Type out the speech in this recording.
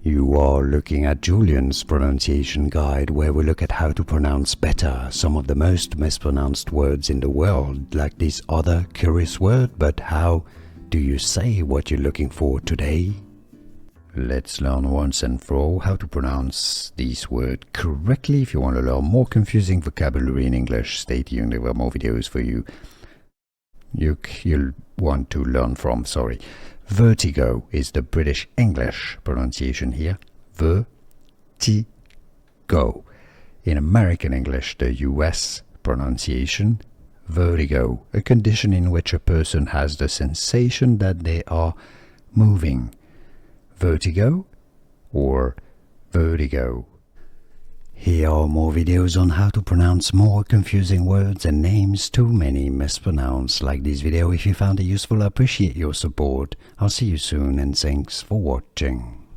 You are looking at Julian's pronunciation guide, where we look at how to pronounce better some of the most mispronounced words in the world, like this other curious word. But how do you say what you're looking for today? Let's learn once and for all how to pronounce this word correctly. If you want to learn more confusing vocabulary in English, stay tuned, there are more videos for you. You'll want to learn from, Vertigo is the British English pronunciation here. Vertigo. In American English, the US pronunciation, vertigo, a condition in which a person has the sensation that they are moving. Vertigo or vertigo. Here are more videos on how to pronounce more confusing words and names too many mispronounced. Like this video if you found it useful. I appreciate your support. I'll see you soon and thanks for watching.